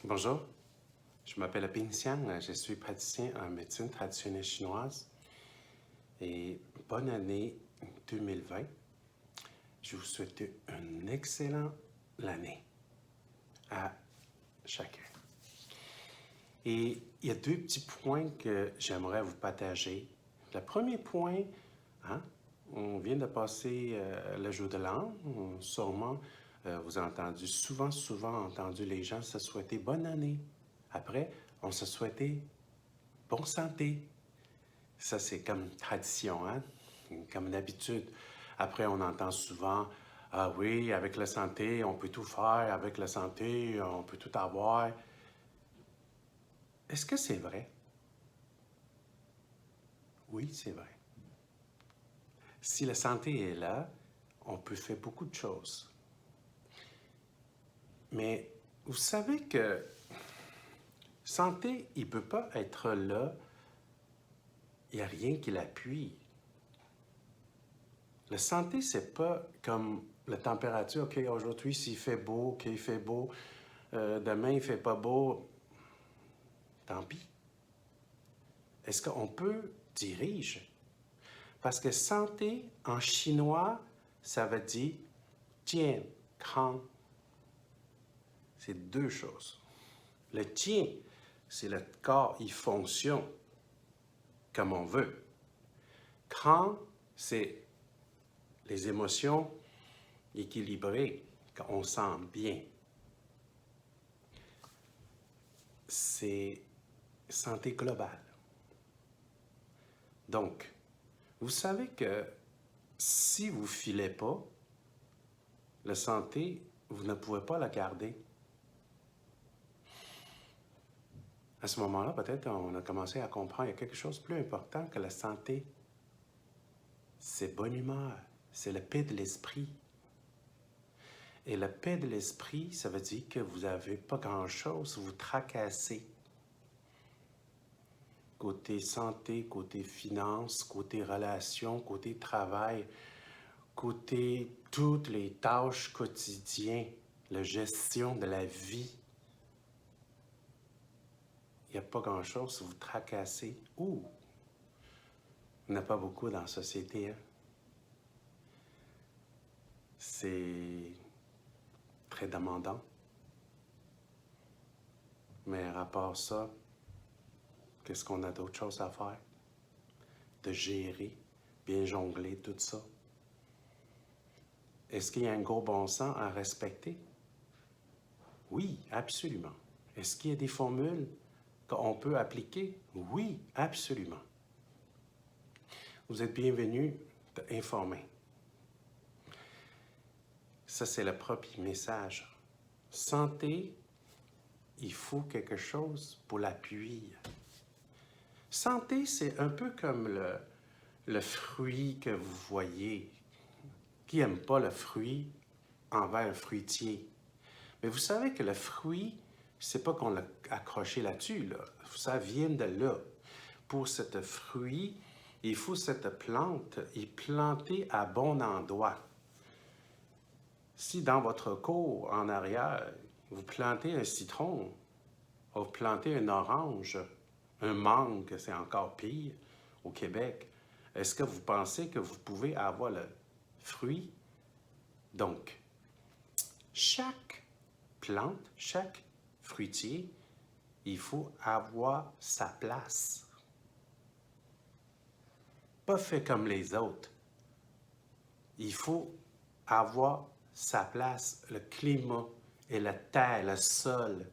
Bonjour, je m'appelle Ping Xiang, je suis praticien en médecine traditionnelle chinoise et bonne année 2020. Je vous souhaite une excellente année à chacun. Et il y a deux petits points que j'aimerais vous partager. Le premier point, on vient de passer le jour de l'an. Sûrement, vous avez entendu, souvent entendu les gens se souhaiter bonne année. Après, on se souhaitait bonne santé. Ça, c'est comme tradition, comme une habitude. Après, on entend souvent, ah oui, avec la santé, on peut tout faire. Avec la santé, on peut tout avoir. Est-ce que c'est vrai? Oui, c'est vrai. Si la santé est là, on peut faire beaucoup de choses. Mais vous savez que santé, il ne peut pas être là. Il n'y a rien qui l'appuie. La santé, c'est pas comme la température. OK, aujourd'hui, s'il fait beau, OK, il fait beau. Demain, il ne fait pas beau. Tant pis. Est-ce qu'on peut dirige? Parce que santé, en chinois, ça veut dire tien, kang. C'est deux choses. Le tien, c'est le corps, il fonctionne comme on veut. Kang, c'est les émotions équilibrées, qu'on sent bien. C'est santé globale. Donc, vous savez que si vous ne filez pas, la santé, vous ne pouvez pas la garder. À ce moment-là, peut-être on a commencé à comprendre qu'il y a quelque chose de plus important que la santé. C'est bonne humeur, c'est la paix de l'esprit. Et la paix de l'esprit, ça veut dire que vous n'avez pas grand-chose, vous tracassez. Côté santé, côté finances, côté relations, côté travail, côté toutes les tâches quotidiennes, la gestion de la vie. Il n'y a pas grand-chose, vous tracassez. Ouh! Il n'y en a pas beaucoup dans la société. C'est très demandant. Mais à part ça, qu'est-ce qu'on a d'autre choses à faire? De gérer, bien jongler tout ça. Est-ce qu'il y a un gros bon sens à respecter? Oui, absolument. Est-ce qu'il y a des formules qu'on peut appliquer? Oui, absolument. Vous êtes bienvenus d'informer. Ça, c'est le premier message. Santé, il faut quelque chose pour l'appui. Santé, c'est un peu comme le fruit que vous voyez. Qui n'aime pas le fruit envers un fruitier? Mais vous savez que le fruit, c'est pas qu'on l'a accroché là-dessus, là. Ça vient de là. Pour ce fruit, il faut cette plante est plantée à bon endroit. Si dans votre cour, en arrière, vous plantez un citron, vous plantez une orange, un mangue, c'est encore pire au Québec, est-ce que vous pensez que vous pouvez avoir le fruit? Donc, chaque plante, chaque fruitier, il faut avoir sa place. Pas fait comme les autres. Il faut avoir sa place, le climat et la terre, le sol,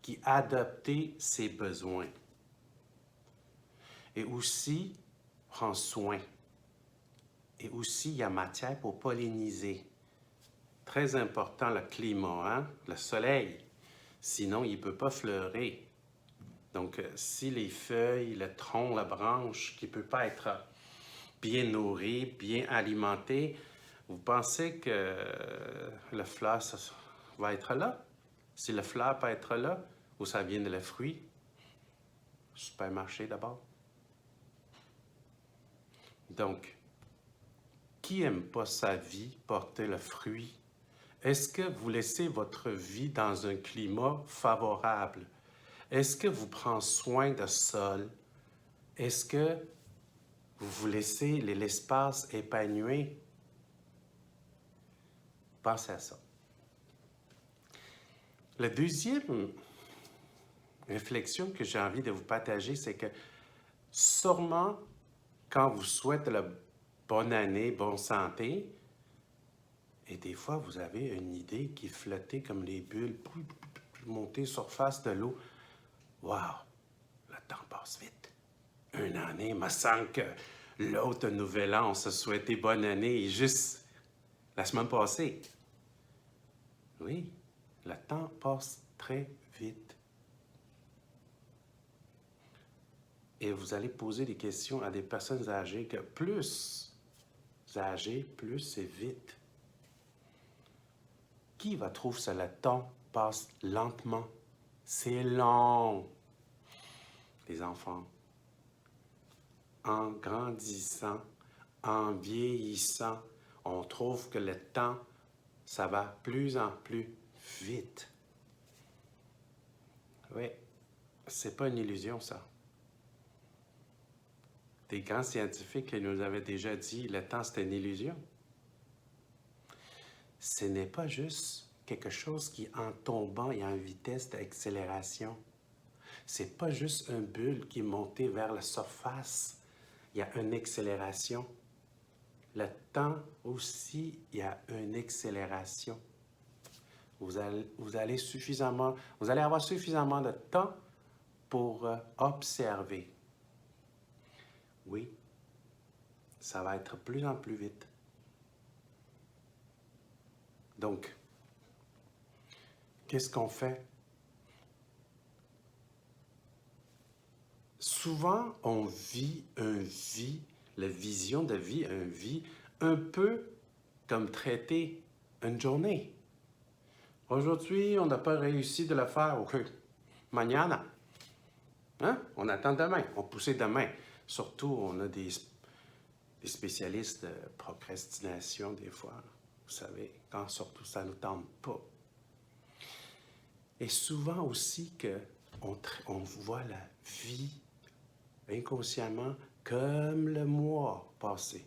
qui adapter ses besoins. Et aussi, prend soin. Et aussi, il y a matière pour polliniser. Très important, le climat, le soleil. Sinon, il ne peut pas fleurir. Donc, si les feuilles, le tronc, la branche, qui ne peut pas être bien nourri, bien alimenté, vous pensez que le fleur va être là? Si le fleur peut être là, ou ça vient de le fruit? Supermarché d'abord. Donc, qui n'aime pas sa vie porter le fruit, Est-ce que vous laissez votre vie dans un climat favorable? Est-ce que vous prenez soin de sol? Est-ce que vous vous laissez l'espace épanouir? Pensez à ça. La deuxième réflexion que j'ai envie de vous partager, c'est que sûrement, quand vous souhaitez la bonne année, bonne santé, et des fois, vous avez une idée qui flottait comme les bulles, monter surface de l'eau. Wow! Le temps passe vite. Une année, il me semble que l'autre nouvel an, on se souhaitait bonne année juste la semaine passée. Oui, le temps passe très vite. Et vous allez poser des questions à des personnes âgées que plus âgées, plus c'est vite. Qui va trouver que le temps passe lentement? C'est long. Les enfants, en grandissant, en vieillissant, on trouve que le temps, ça va plus en plus vite. Oui, c'est pas une illusion, ça. Des grands scientifiques nous avaient déjà dit le temps, c'est une illusion. Ce n'est pas juste quelque chose qui, en tombant, est en vitesse d'accélération. C'est pas juste une bulle qui est montée vers la surface. Il y a une accélération. Le temps aussi, il y a une accélération. Vous allez avoir suffisamment de temps pour observer. Oui, ça va être de plus en plus vite. Donc, qu'est-ce qu'on fait? Souvent, on vit la vision de vie, un peu comme traiter une journée. Aujourd'hui, on n'a pas réussi de le faire. OK. Mañana. Hein? On attend demain. On pousse demain. Surtout, on a des spécialistes de procrastination des fois. Vous savez, quand surtout ça ne nous tente pas. Et souvent aussi qu'on voit la vie inconsciemment comme le mois passé.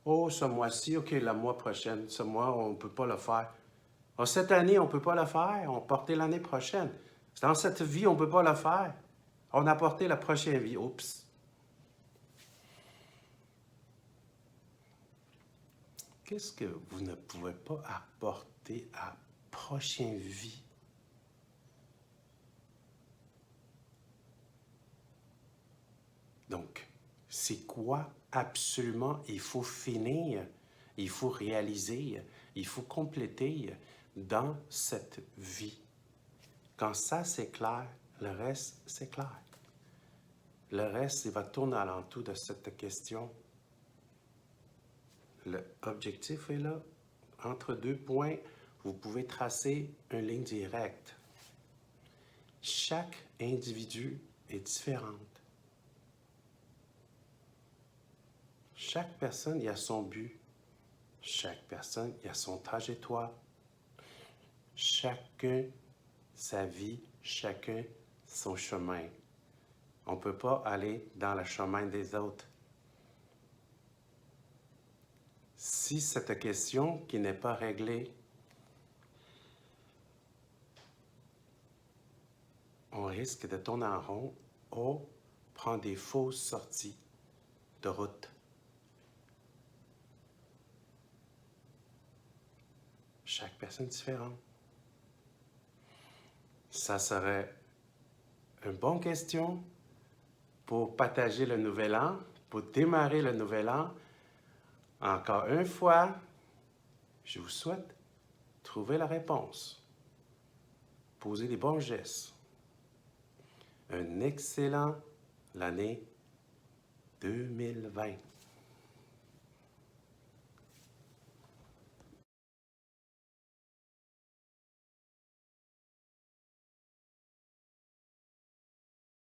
Oh, ce mois-ci, OK, le mois prochain. Ce mois, on ne peut pas le faire. Oh, cette année, on ne peut pas le faire. On portait l'année prochaine. Dans cette vie, on ne peut pas le faire. On a porté la prochaine vie. Oups. Qu'est-ce que vous ne pouvez pas apporter à la prochaine vie? Donc, c'est quoi absolument il faut finir, il faut réaliser, il faut compléter dans cette vie? Quand ça, c'est clair, le reste, c'est clair. Le reste, il va tourner alentour de cette question. L'objectif est là. Entre deux points, vous pouvez tracer une ligne directe. Chaque individu est différente. Chaque personne y a son but. Chaque personne y a son trajectoire. Chacun sa vie, chacun son chemin. On ne peut pas aller dans le chemin des autres. Si cette question qui n'est pas réglée, on risque de tourner en rond ou prendre des fausses sorties de route. Chaque personne est différente. Ça serait une bonne question pour partager le nouvel an, pour démarrer le nouvel an. Encore une fois, je vous souhaite trouver la réponse. Poser des bons gestes. Un excellent l'année 2020.